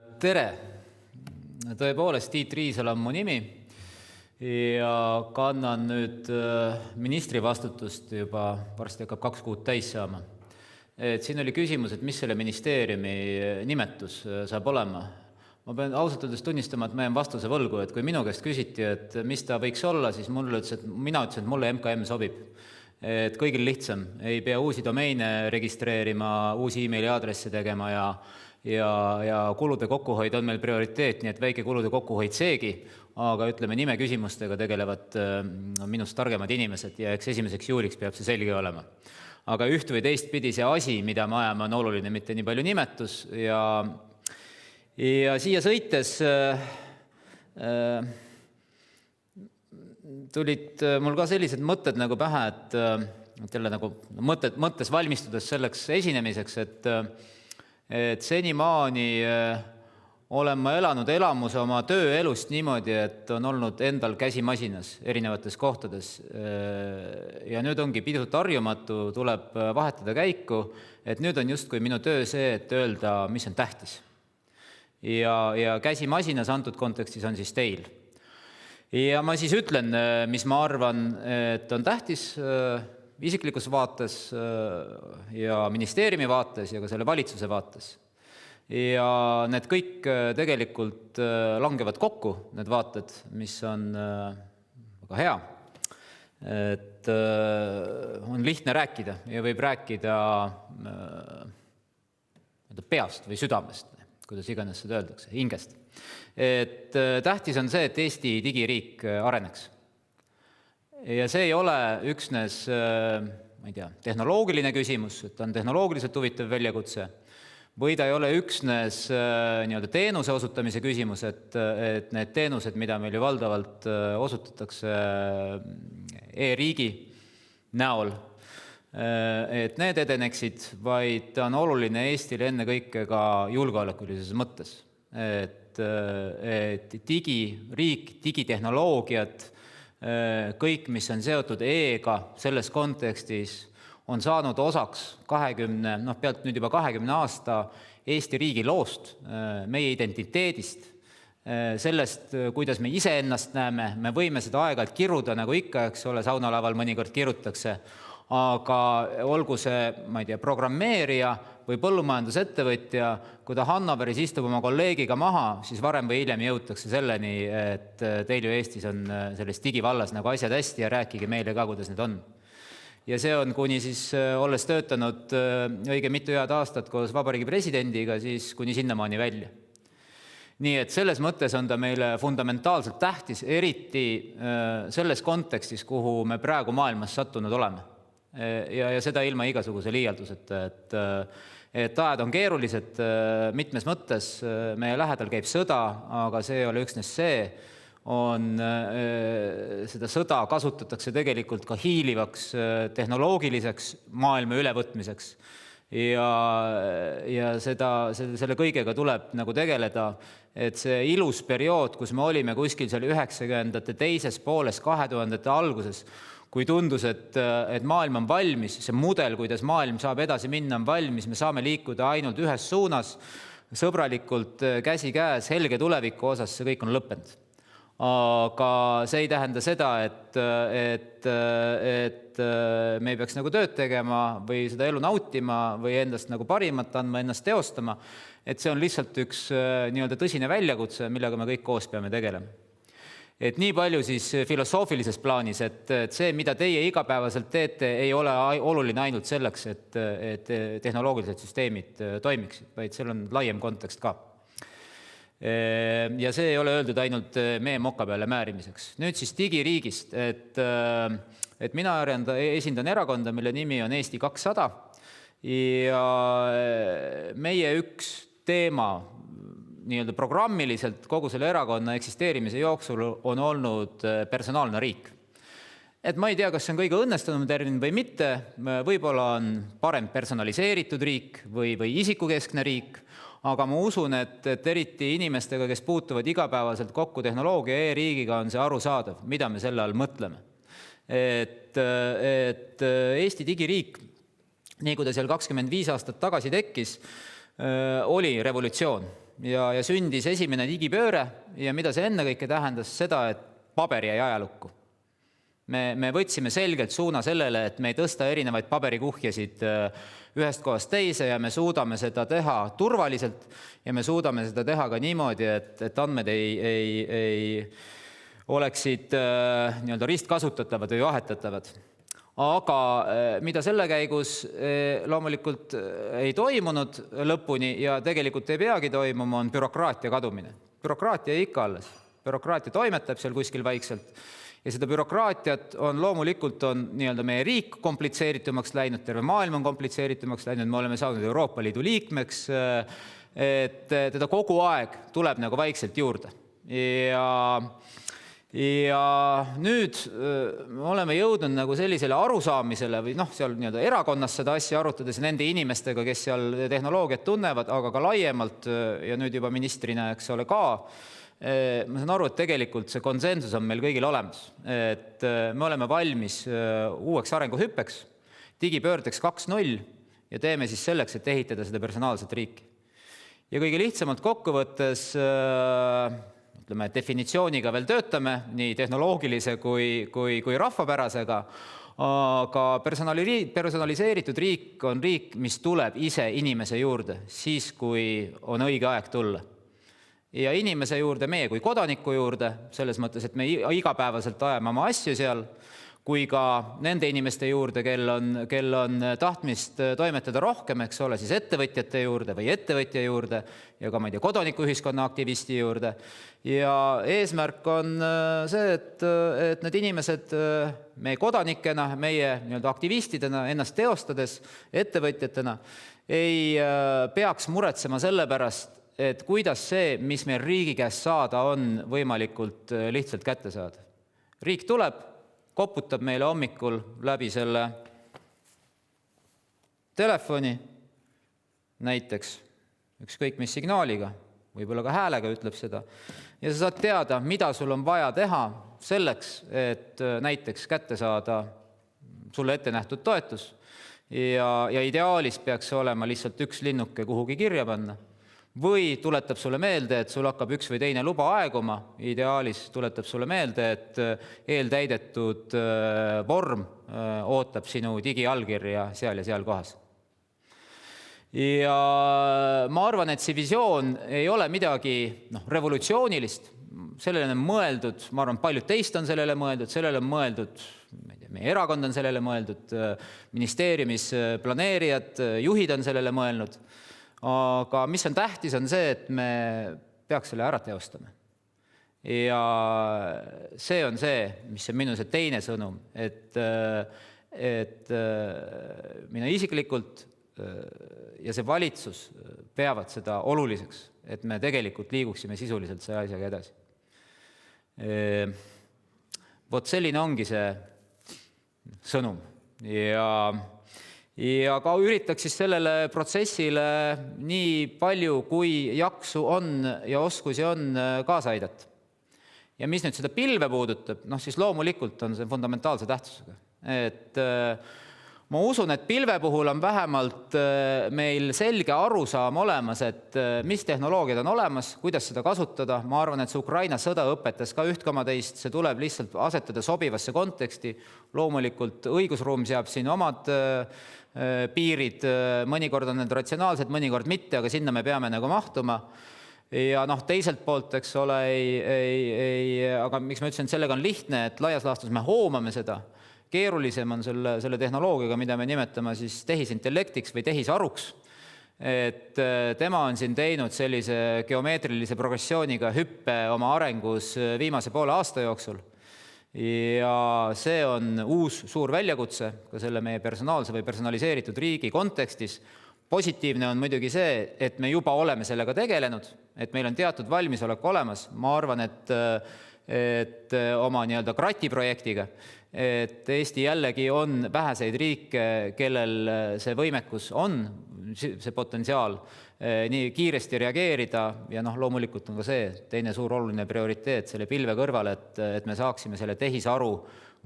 Tere! Tõepoolest, Tiit Riisalo on mu nimi ja kannan nüüd ministri vastutust juba varsti hakkab 2 kuud täis saama. Siin oli küsimus, et mis selle ministeeriumi nimetus saab olema. Ma pean ausalt öeldes tunnistama, et ma jään vastuse võlgu, et kui minu käest küsiti, et mis ta võiks olla, siis mina ütlesin, et mulle MKM sobib. Et kõigil lihtsam, ei pea uusi domeine registreerima, uusi emaili aadresse tegema ja kulude kokkuhoid on meil prioriteet, nii et väike kulude kokkuhoid seegi, aga ütleme nime küsimustega tegelevad minust targemad inimesed ja eks 1. juuliks peab see selge olema. Aga üht või teist pidi see asi, mida me ajame, on oluline, mitte nii palju nimetus ja siia sõites tulid mul ka sellised mõtted nagu pähe, et jälle nagu mõttes valmistudes selleks esinemiseks, et senimaani olen ma elanud elamuse oma tööelust niimoodi, et on olnud endal käsimasinas erinevates kohtades. Ja nüüd ongi pisut harjumatu, tuleb vahetada käiku, et nüüd on justkui minu töö see, et öelda, mis on tähtis. Ja käsimasinas antud kontekstis on siis teil. Ja ma siis ütlen, mis ma arvan, et on tähtis isiklikus vaates ja ministeeriumi vaates ja ka selle valitsuse vaates. Ja need kõik tegelikult langevad kokku, need vaated, mis on väga hea. Et on lihtne rääkida ja võib rääkida peast või südamest, kuidas iganes seda öeldakse, hingest. Et tähtis on see, et Eesti digiriik areneks. Ja see ei ole üksnes tehnoloogiline küsimus, et on tehnoloogiliselt huvitav väljakutse, või ta ei ole üksnes teenuse osutamise küsimus, et need teenused, mida meil ju valdavalt osutatakse e-riigi näol, et need edeneksid, vaid on oluline Eestile enne kõike ka julgeolekulises mõttes. Et digiriik, digitehnoloogiad, kõik, mis on seotud e-ga selles kontekstis, on saanud osaks 20 aasta Eesti riigi loost, meie identiteedist, sellest, kuidas me ise ennast näeme. Me võime seda aeg-ajalt kiruda, nagu ikka, eks ole, saunalaval mõnikord kirutakse, aga olgu see, programmeerija või põllumajandusettevõtja, kui ta Hannaveris istub oma kolleegiga maha, siis varem või hiljem jõutakse selleni, et teil ju Eestis on selles digivallas nagu asjad hästi ja rääkige meile ka, kuidas need on. Ja see on kuni siis, olles töötanud õige mitu head aastat koos vabariigi presidendiga, siis kuni sinnamaani välja. Nii et selles mõttes on ta meile fundamentaalselt tähtis, eriti selles kontekstis, kuhu me praegu maailmas sattunud oleme. Ja seda ilma igasuguse liialduseta, et ajad on keerulised mitmes mõttes, meie lähedal käib sõda, aga see ei ole üksnes see, seda sõda kasutatakse tegelikult ka hiilivaks tehnoloogiliseks maailma ülevõtmiseks ja selle kõigega tuleb nagu tegeleda, et see ilus periood, kus me olime kuskil seal 90ndate teises pooles, 2000ndate alguses, kui tundus, et maailm on valmis, see mudel, kuidas maailm saab edasi minna, on valmis, me saame liikuda ainult ühes suunas, sõbralikult käsi käes, helge tuleviku osas, see kõik on lõppenud. Aga see ei tähenda seda, et me ei peaks nagu tööd tegema või seda elu nautima või endast nagu parimat andma, ennast teostama, et see on lihtsalt üks tõsine väljakutse, millega me kõik koos peame tegelema. Et nii palju siis filosoofilises plaanis, et see, mida teie igapäevaselt teete, ei ole oluline ainult selleks, et tehnoloogilised süsteemid toimiksid, vaid seal on laiem kontekst ka. Ja see ei ole öeldud ainult meie moka peale määrimiseks. Nüüd siis digiriigist, et mina esindan erakonda, mille nimi on Eesti 200 ja meie üks teema programmiliselt kogu selle erakonna eksisteerimise jooksul on olnud personaalne riik. Et ma ei tea, kas see on kõige õnnestunum termin või mitte, võib-olla on parem personaliseeritud riik või isikukeskne riik, aga ma usun, et eriti inimestega, kes puutuvad igapäevaselt kokku tehnoloogia e-riigiga, on see arusaadav, mida me selle all mõtleme. Et Eesti digiriik, nii kui ta seal 25 aastat tagasi tekkis, oli revolutsioon. ja sündis esimene digipööre ja mida see ennekõike tähendas seda, et paber jäi ajalukku. Me võtsime selgelt suuna sellele, et me ei tõsta erinevaid paberikuhjasid ühest kohast teise ja me suudame seda teha turvaliselt ja me suudame seda teha ka niimoodi, et andmed ei oleksid nii-öelda ristkasutatavad või vahetatavad. Aga mida selle käigus loomulikult ei toimunud lõpuni ja tegelikult ei peagi toimuma, on bürokraatia kadumine. Bürokraatia ikka alles. Bürokraatia toimetab seal kuskil vaikselt. Ja seda bürokraatiat on loomulikult nii-öelda meie riik komplitseeritumaks läinud, terve maailm on komplitseeritumaks läinud, me oleme saanud Euroopa Liidu liikmeks, et teda kogu aeg tuleb nagu vaikselt juurde. Ja nüüd me oleme jõudnud nagu sellisele arusaamisele või seal nii-öelda erakonnas seda asja arutades nende inimestega, kes seal tehnoloogiat tunnevad, aga ka laiemalt ja nüüd juba ministrina, eks ole ka, ma saan aru, et tegelikult see konsensus on meil kõigil olemas, et me oleme valmis uueks arenguhüppeks, digipöördeks 2.0 ja teeme siis selleks, et ehitada seda personaalset riiki. Ja kõige lihtsamalt kokkuvõttes, ütleme, definitsiooniga veel töötame, nii tehnoloogilise kui rahvapärasega, aga personaliseeritud riik on riik, mis tuleb ise inimese juurde siis, kui on õige aeg tulla. Ja inimese juurde, meie kui kodaniku juurde, selles mõttes, et me igapäevaselt ajame oma asju seal, kui ka nende inimeste juurde, kel on tahtmist toimetada rohkem, eks ole, siis ettevõtjate juurde või ettevõtja juurde ja ka, ma ei tea, kodanikuühiskonna aktivisti juurde. Ja eesmärk on see, et need inimesed meie kodanikena, meie nii-öelda aktivistidena ennast teostades, ettevõtjatena ei peaks muretsema selle pärast, et kuidas see, mis meil riigi käest saada on, võimalikult lihtsalt kätte saada. Riik tuleb, koputab meile hommikul läbi selle telefoni, näiteks ükskõik mis signaaliga, võib-olla ka häälega ütleb seda, ja sa saad teada, mida sul on vaja teha selleks, et näiteks kätte saada sulle ette nähtud toetus ja ideaalis peaks olema lihtsalt üks linnuke kuhugi kirja panna. Või tuletab sulle meelde, et sul hakkab üks või teine luba aeguma, ideaalis tuletab sulle meelde, et eeltäidetud vorm ootab sinu digiallkirja seal ja seal kohas. Ja ma arvan, et see visioon ei ole midagi revolutsioonilist, sellele on mõeldud, ma arvan, paljud teist on sellele mõeldud, meie erakond on sellele mõeldud, ministeeriumis planeerijad, juhid on sellele mõelnud. Aga mis on tähtis, on see, et me peaks selle ära teostama. Ja see on see, mis on minu see teine sõnum, et mina isiklikult ja see valitsus peavad seda oluliseks, et me tegelikult liiguksime sisuliselt see asjaga edasi. Vot selline ongi see sõnum. Ja ka üritaks siis sellele protsessile nii palju, kui jaksu on ja oskusi on kaasa aidata. Ja mis nüüd seda pilve puudutab, siis loomulikult on see fundamentaalse tähtsusega. Et ma usun, et pilve puhul on vähemalt meil selge arusaam olemas, et mis tehnoloogiad on olemas, kuidas seda kasutada. Ma arvan, et see Ukraina sõda õpetas ka üht koma teist, see tuleb lihtsalt asetada sobivasse konteksti. Loomulikult õigusruum seab siin omad piirid, mõnikord on need ratsionaalsed, mõnikord mitte, aga sinna me peame nagu mahtuma. Ja teiselt poolt, eks ole, aga miks ma ütlesin, et sellega on lihtne, et laias laastus me hoomame seda. Keerulisem on selle tehnoloogiaga, mida me nimetame siis tehisintellektiks või tehisaruks. Et tema on siin teinud sellise geomeetrilise progressiooniga hüppe oma arengus viimase poole aasta jooksul. Ja see on uus suur väljakutse ka selle meie personaalse või personaliseeritud riigi kontekstis. Positiivne on muidugi see, et me juba oleme sellega tegelenud, et meil on teatud valmisolek olemas. Ma arvan, et oma nii-öelda krati projektiga, et Eesti jällegi on väheseid riike, kellel see võimekus on, see potentsiaal nii kiiresti reageerida ja loomulikult on ka see teine suur oluline prioriteet selle pilve kõrval, et me saaksime selle tehisaru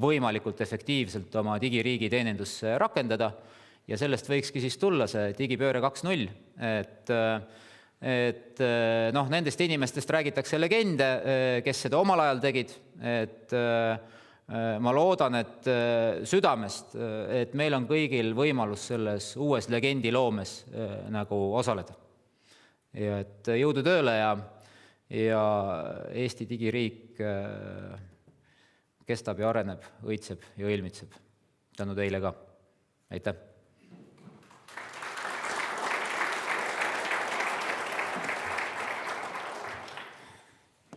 võimalikult efektiivselt oma digiriigi teenindusse rakendada ja sellest võikski siis tulla see digipööre 2.0, et et noh, nendest inimestest räägitakse legende, kes seda omal ajal tegid, et ma loodan, et südamest, et meil on kõigil võimalus selles uues legendiloomes nagu osaleda. Ja et jõudu tööle ja Eesti digiriik kestab ja areneb, õitseb ja õilmitseb. Tänu teile ka. Aitäh!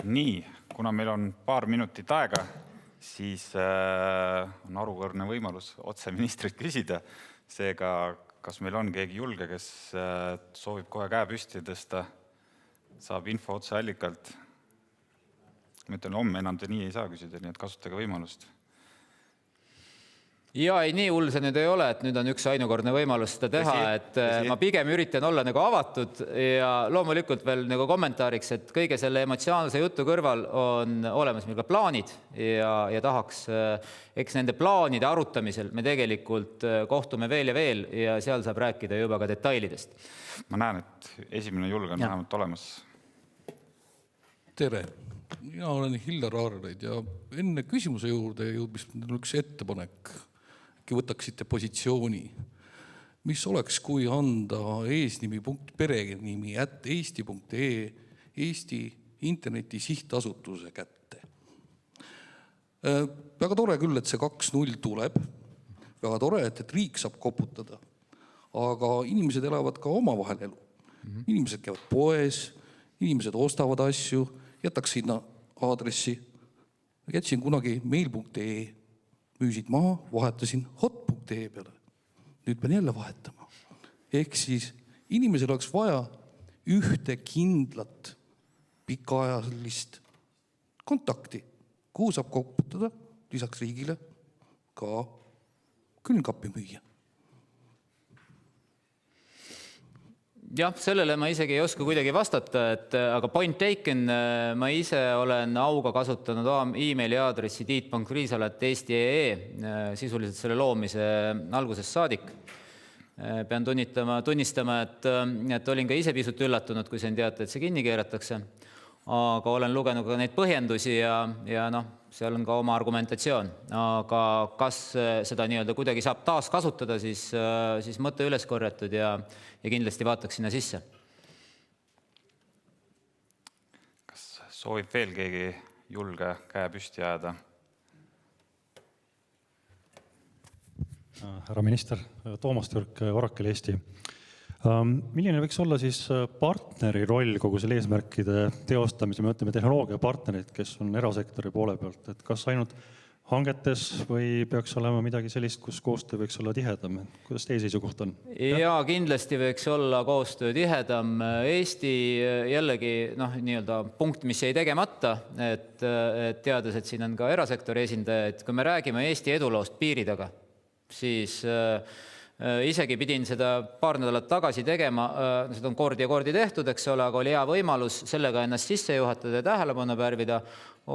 Nii, kuna meil on paar minutit aega, siis on arukordne võimalus otse ministrit küsida. Seega, kas meil on keegi julge, kes soovib kohe käe püsti tõsta, saab info otse allikalt. Ma ütlen, homme enam te nii ei saa küsida, nii et kasutage võimalust. Ja ei, nii hull see nüüd ei ole, et nüüd on üks ainukordne võimalus seda teha, et ma pigem üritan olla nagu avatud ja loomulikult veel nagu kommentaariks, et kõige selle emotsionaalse jutu kõrval on olemas meil ka plaanid ja tahaks, eks nende plaanide arutamisel me tegelikult kohtume veel ja seal saab rääkida juba ka detailidest. Ma näen, et esimene julg on vähemalt olemas. Tere! Mina olen Hillar Aarleid ja enne küsimuse juurde jõudmist on üks ettepanek. Võtaksite positsiooni. Mis oleks, kui anda eesnimi perenimi @eesti.ee Eesti interneti sihtasutuse kätte? Väga tore küll, et see 2.0 tuleb. Väga tore, et riik saab koputada. Aga inimesed elavad ka omavahel elu. Inimesed käivad poes, inimesed ostavad asju, jätaks sinna aadressi. Jätsin kunagi mail.ee, müüsid maha, vahetasin hot.ee peale. Nüüd pean jälle vahetama. Ehk siis inimesel oleks vaja ühte kindlat pikaajalist kontakti, kuhu saab koputada lisaks riigile ka külmkappi müüa. Jah, sellele ma isegi ei oska kuidagi vastata, aga point taken, ma ise olen auga kasutanud e-maili aadressi tiit.riisal@eesti.ee sisuliselt selle loomise algusest saadik. Pean tunnistama, et olin ka ise pisut üllatunud, kui sain teada, et see kinni keeratakse. Aga olen lugenud ka neid põhjendusi ja noh, seal on ka oma argumentatsioon. Aga kas seda nii-öelda kuidagi saab taas kasutada, siis mõte üles korjatud ja kindlasti vaataks sinna sisse. Kas soovib veel keegi julge käe püsti ajada? Härra minister, Toomas Türk, Oracle Eesti. Milline võiks olla siis partneri roll kogu selle eesmärkide teostamise, me ütleme tehnoloogiapartnerid, kes on erasektori poole pealt, et kas ainult hangetes või peaks olema midagi sellist, kus koostöö võiks olla tihedam? Kuidas teie seisukoht on? Ja kindlasti võiks olla koostöö tihedam. Eesti jällegi nii-öelda punkt, mis jäi tegemata, et teades, et siin on ka erasektori esindajaid, kui me räägime Eesti eduloost piiri taga, siis isegi pidin seda paar nädalat tagasi tegema, seda on kordi ja kordi tehtud, eks ole, aga oli hea võimalus sellega ennast sisse juhatada ja tähelepanu pärvida.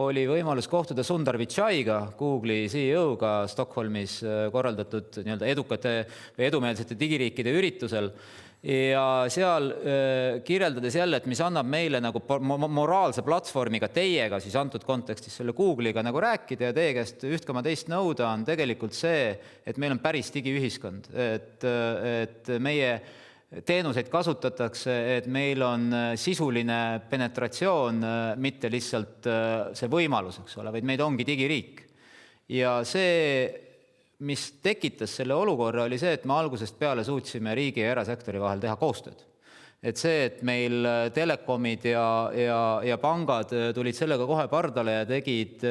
Oli võimalus kohtuda Sundar Pichaiga, Google'i CEO-ga Stockholmis korraldatud nii-öelda edukate või edumeelsete digiriikide üritusel. Ja seal kirjeldades jälle, et mis annab meile nagu moraalse platvormiga teiega, siis antud kontekstis selle Google'iga nagu rääkida ja teie käest üht koma teist nõuda on tegelikult see, et meil on päris digiühiskond, et meie teenuseid kasutatakse, et meil on sisuline penetratsioon, mitte lihtsalt see võimalus, eks ole, vaid meid ongi digiriik. Ja see, mis tekitas selle olukorra, oli see, et me algusest peale suutsime riigi ja erasektori vahel teha koostööd. Et see, et meil telekomid ja pangad tulid sellega kohe pardale ja tegid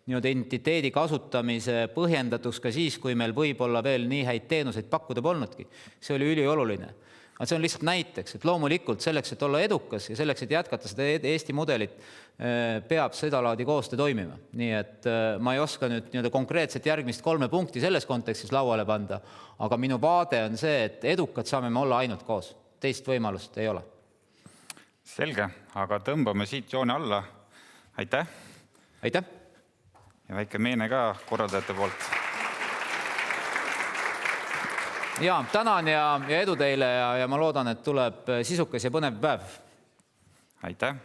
identiteedi kasutamise põhjendatuks ka siis, kui meil võib-olla veel nii häid teenuseid pakkuda polnudki. See oli ülioluline. Aga see on lihtsalt näiteks, et loomulikult selleks, et olla edukas ja selleks, et jätkata seda Eesti mudelit, peab seda laadi koostöö toimima. Nii et ma ei oska nüüd konkreetselt järgmist 3 punkti selles kontekstis lauale panda, aga minu vaade on see, et edukad saame me olla ainult koos. Teist võimalust ei ole. Selge, aga tõmbame siit joone alla. Aitäh! Aitäh! Ja väike meene ka korraldajate poolt. Ja tänan ja edu teile ja ma loodan, et tuleb sisukas ja põnev päev. Aitäh!